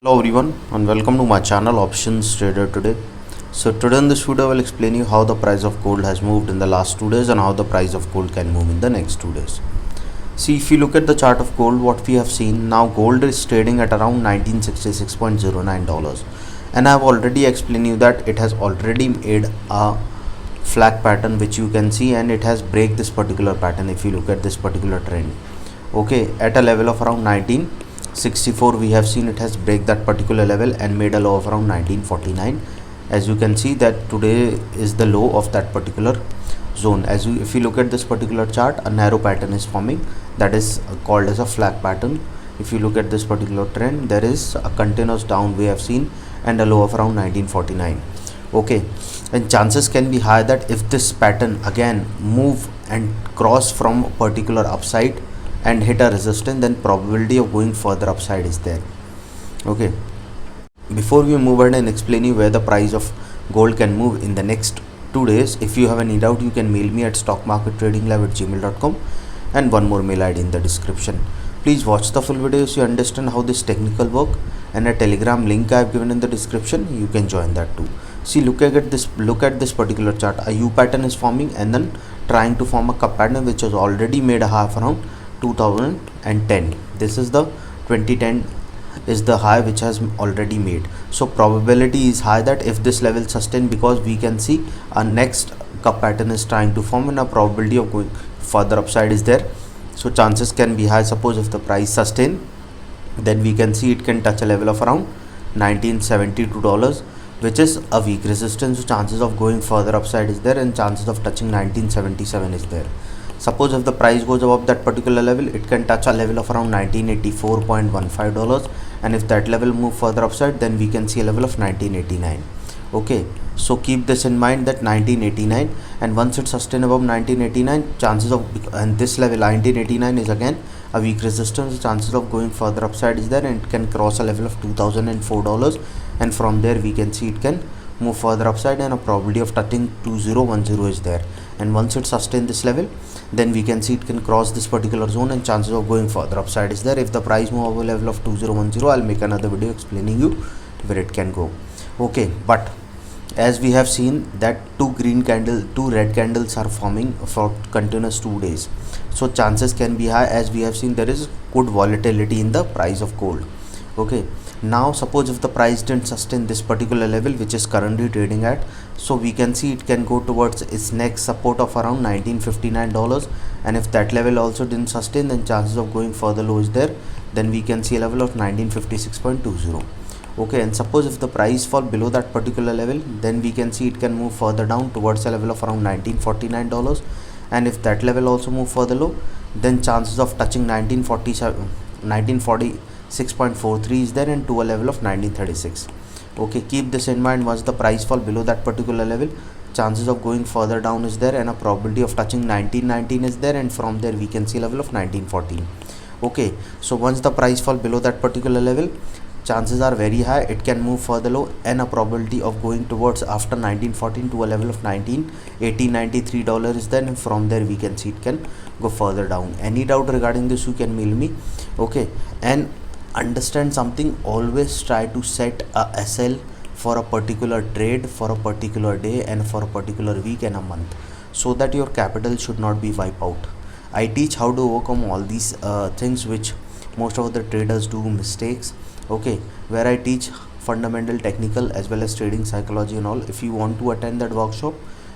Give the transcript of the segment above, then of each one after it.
Hello everyone and welcome to my channel Options Trader today. So today in this video I will explain you how the price of gold has moved in the last 2 days and how the price of gold can move in the next 2 days. See, if you look at the chart of gold, what we have seen now, gold is trading at around $1966.09, and I have already explained you that it has already made a flag pattern which you can see, and it has break this particular pattern. If you look at this particular trend, okay, at a level of around 1964 we have seen it has break that particular level and made a low of around 1949. As you can see that today is the low of that particular zone. If you look at this particular chart, a narrow pattern is forming, that is called as a flag pattern. If you look at this particular trend, there is a continuous down we have seen and a low of around 1949. Okay, and chances can be high that if this pattern again move and cross from a particular upside and hit a resistance, then probability of going further upside is there. Okay, before we move ahead and explain you where the price of gold can move in the next 2 days, if you have any doubt, you can mail me at stockmarkettradinglive@gmail.com, and one more mail ID in the description. Please watch the full video so you understand how this technical work, and a telegram link I have given in the description, you can join that too. See, look at this particular chart. A U pattern is forming and then trying to form a cup pattern which has already made a half around 2010. This is the 2010 is the high which has already made. So probability is high that if this level sustain, because we can see our next cup pattern is trying to form and a probability of going further upside is there. So chances can be high. Suppose if the price sustain, then we can see it can touch a level of around $1972, which is a weak resistance. So chances of going further upside is there, and chances of touching 1977 is there. Suppose if the price goes above that particular level, it can touch a level of around $1984.15, and if that level move further upside, then we can see a level of 1989. Okay, so keep this in mind that 1989, and once it sustain above 1989, chances of, and this level 1989 is again a weak resistance, chances of going further upside is there, and it can cross a level of $2004, and from there we can see it can move further upside, and a probability of touching 2010 is there. And once it sustain this level, then we can see it can cross this particular zone, and chances of going further upside is there. If the price move over level of 2010, I'll make another video explaining you where it can go. Okay, but as we have seen that two red candles are forming for continuous 2 days, so chances can be high. As we have seen, there is good volatility in the price of gold. Okay, now suppose if the price didn't sustain this particular level which is currently trading at, so we can see it can go towards its next support of around $1959, and if that level also didn't sustain, then chances of going further low is there. Then we can see a level of 1956.20. okay, and suppose if the price fall below that particular level, then we can see it can move further down towards a level of around $1949, and if that level also move further low, then chances of touching 1946.43 is there, and to a level of 1936. okay, keep this in mind. Once the price fall below that particular level, chances of going further down is there, and a probability of touching 1919 is there, and from there we can see level of 1914. okay, so once the price fall below that particular level, chances are very high it can move further low, and a probability of going towards after 1914 to a level of $93 is there, and from there we can see it can go further down. Any doubt regarding this, you can mail me. okay, and understand something, always try to set a SL for a particular trade, for a particular day, and for a particular week and a month, so that your capital should not be wiped out. I teach how to overcome all these things which most of the traders do mistakes. okay, where I teach fundamental, technical, as well as trading psychology and all. If you want to attend that workshop,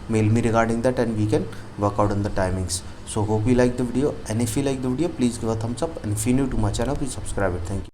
mail me regarding that, and we can work out on the timings. So hope you like the video, and if you like the video, please give a thumbs up, and if you're new to my channel, please subscribe it. Thank you.